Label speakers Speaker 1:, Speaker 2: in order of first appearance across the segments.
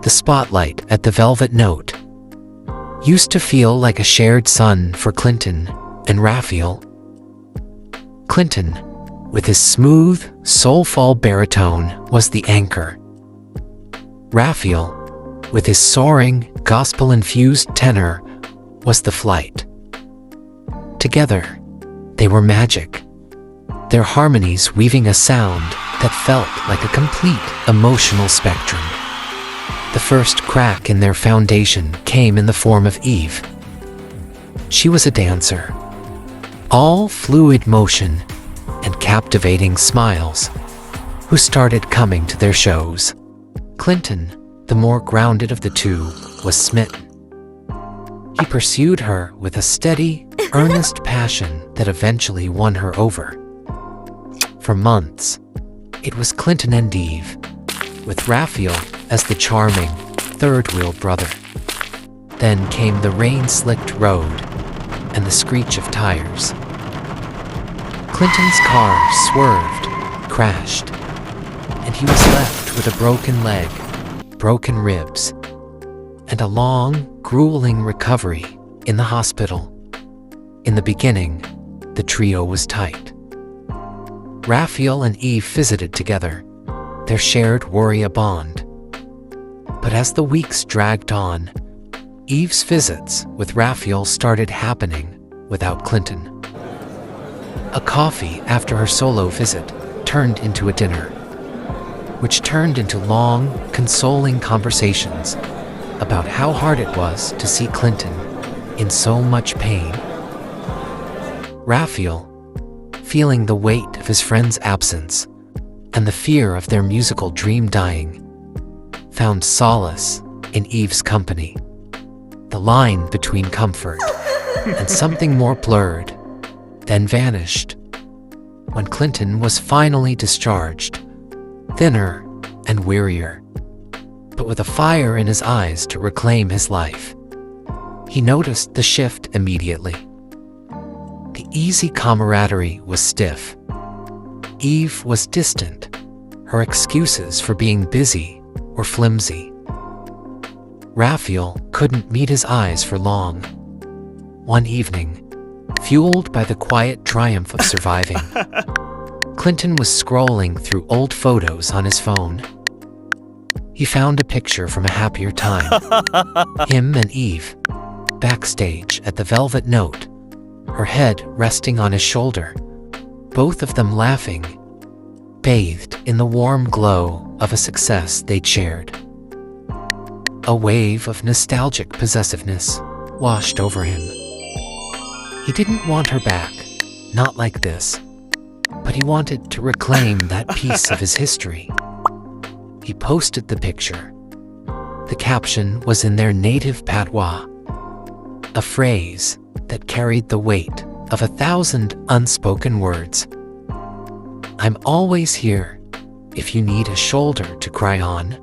Speaker 1: the spotlight at the Velvet Note, used to feel like a shared sun for Clinton and Raphael. Clinton, with his smooth, soulful baritone, was the anchor. Raphael, with his soaring, gospel-infused tenor, was the flight. Together, they were magic, their harmonies weaving a sound that felt like a complete emotional spectrum. The first crack in their foundation came in the form of Eve. She was a dancer, all fluid motion and captivating smiles, who started coming to their shows. Clinton, the more grounded of the two, was smitten. He pursued her with a steady, earnest passion that eventually won her over. For months, it was Clinton and Eve, with Raphael as the charming, third-wheel brother. Then came the rain-slicked road and the screech of tires. Clinton's car swerved, crashed, and he was left with a broken leg, broken ribs, and a long, grueling recovery in the hospital. In the beginning, the trio was tight. Raphael and Eve visited together, their shared worry a bond. But as the weeks dragged on, Eve's visits with Raphael started happening without Clinton. A coffee after her solo visit turned into a dinner, which turned into long, consoling conversations about how hard it was to see Clinton in so much pain. Raphael, feeling the weight of his friend's absence and the fear of their musical dream dying, found solace in Eve's company. The line between comfort and something more blurred then vanished when Clinton was finally discharged, thinner and wearier, but with a fire in his eyes to reclaim his life. He noticed the shift immediately. The easy camaraderie was stiff. Eve was distant. Her excuses for being busy were flimsy. Raphael couldn't meet his eyes for long. One evening, fueled by the quiet triumph of surviving, Clinton was scrolling through old photos on his phone. He found a picture from a happier time. Him and Eve, backstage at the Velvet Note, her head resting on his shoulder, both of them laughing, bathed in the warm glow of a success they'd shared. A wave of nostalgic possessiveness washed over him. He didn't want her back, not like this, but he wanted to reclaim that piece of his history. He posted the picture. The caption was in their native Papua, a phrase that carried the weight of 1,000 unspoken words. I'm always here if you need a shoulder to cry on.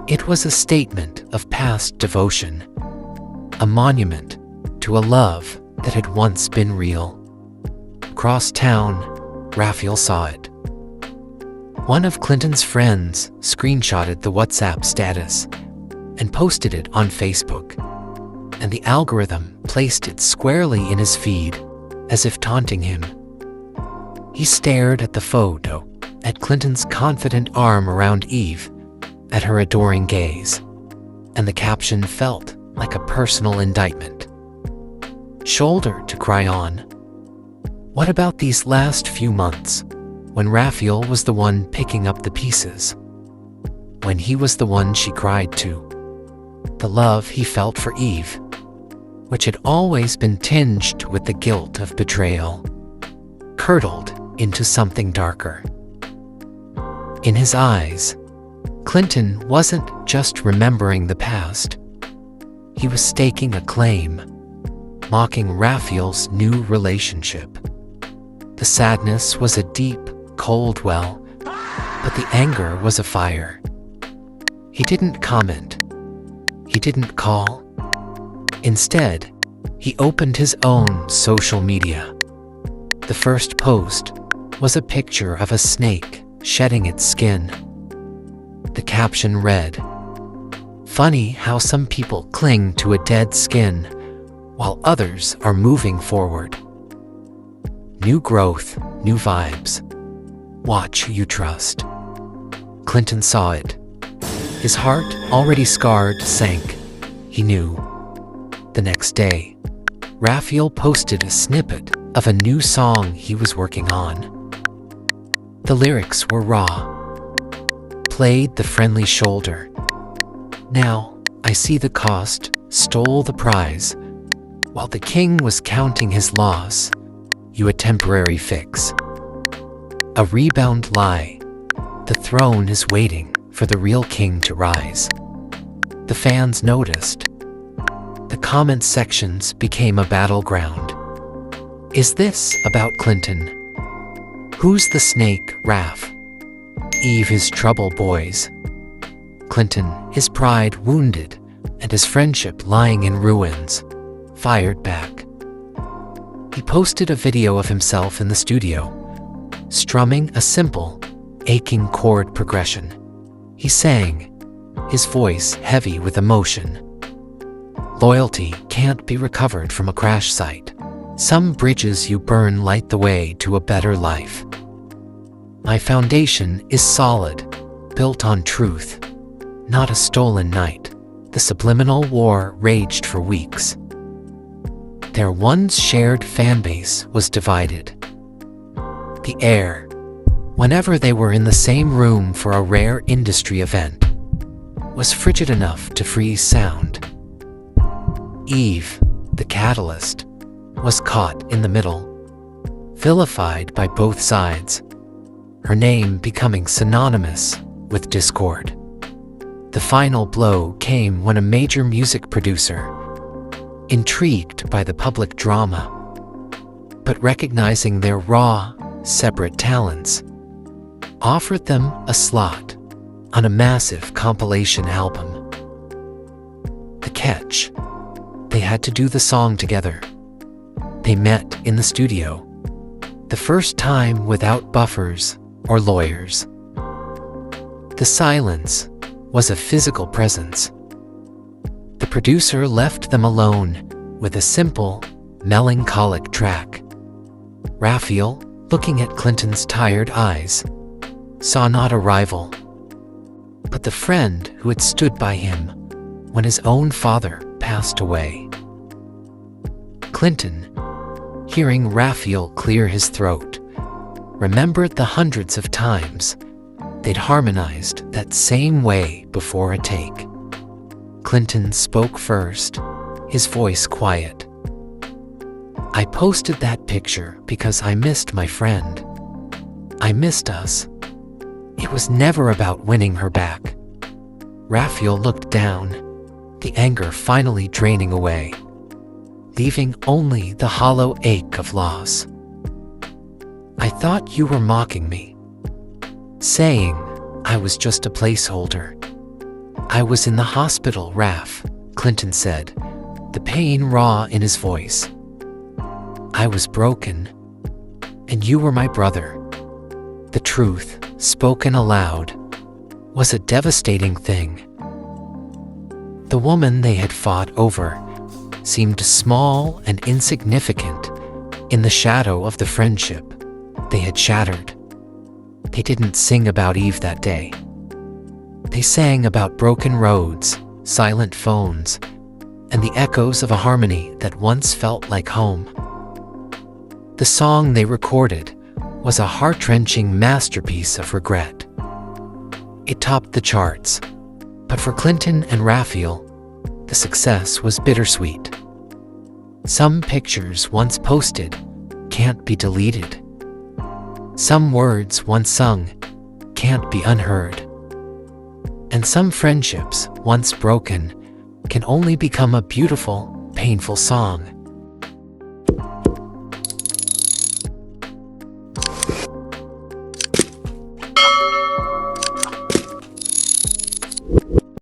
Speaker 1: It was a statement of past devotion, a monument to a love that had once been real. Across town, Raphael saw it. One of Clinton's friends screenshotted the WhatsApp status and posted it on Facebook, and the algorithm placed it squarely in his feed, as if taunting him. He stared at the photo, at Clinton's confident arm around Eve, at her adoring gaze, and the caption felt like a personal indictment. Shoulder to cry on. What about these last few months, when Raphael was the one picking up the pieces? When he was the one she cried to? The love he felt for Eve, which had always been tinged with the guilt of betrayal, curdled into something darker. In his eyes, Clinton wasn't just remembering the past. He was staking a claim, mocking Raphael's new relationship. The sadness was a deep, cold well, but the anger was a fire. He didn't comment. He didn't call. Instead, he opened his own social media. The first post was a picture of a snake shedding its skin. The caption read, funny how some people cling to a dead skin while others are moving forward. New growth, new vibes. Watch who you trust. Clinton saw it. His heart, already scarred, sank. He knew. The next day, Raphael posted a snippet of a new song he was working on. The lyrics were raw. Played the friendly shoulder. Now, I see the cost, stole the prize. While the king was counting his loss, you a temporary fix. A rebound lie. The throne is waiting for the real king to rise. The fans noticed. The comment sections became a battleground. Is this about Clinton? Who's the snake, Raph? Eve his trouble boys. Clinton, his pride wounded, and his friendship lying in ruins, fired back. He posted a video of himself in the studio, strumming a simple, aching chord progression. He sang, his voice heavy with emotion. Loyalty can't be recovered from a crash site. Some bridges you burn light the way to a better life. My foundation is solid, built on truth, not a stolen night. The subliminal war raged for weeks. Their once shared fanbase was divided. The air, whenever they were in the same room for a rare industry event, was frigid enough to freeze sound. Eve, the catalyst, was caught in the middle, vilified by both sides, her name becoming synonymous with discord. The final blow came when a major music producer, intrigued by the public drama, but recognizing their raw, separate talents, offered them a slot on a massive compilation album. The catch: they had to do the song together. They met in the studio, the first time without buffers or lawyers. The silence was a physical presence. The producer left them alone with a simple, melancholic track. Raphael, looking at Clinton's tired eyes, saw not a rival, but the friend who had stood by him when his own father passed away. Clinton, hearing Raphael clear his throat, remembered the hundreds of times they'd harmonized that same way before a take. Clinton spoke first, his voice quiet. I posted that picture because I missed my friend. I missed us. It was never about winning her back. Raphael looked down, the anger finally draining away, leaving only the hollow ache of loss. I thought you were mocking me, saying I was just a placeholder. I was in the hospital, Raph, Clinton said, the pain raw in his voice. I was broken, and you were my brother. The truth, spoken aloud, was a devastating thing. The woman they had fought over seemed small and insignificant in the shadow of the friendship they had shattered. They didn't sing about Eve that day. They sang about broken roads, silent phones, and the echoes of a harmony that once felt like home. The song they recorded was a heart-wrenching masterpiece of regret. It topped the charts, but for Clinton and Raphael, the success was bittersweet. Some pictures once posted can't be deleted. Some words once sung can't be unheard. And some friendships once broken can only become a beautiful, painful song.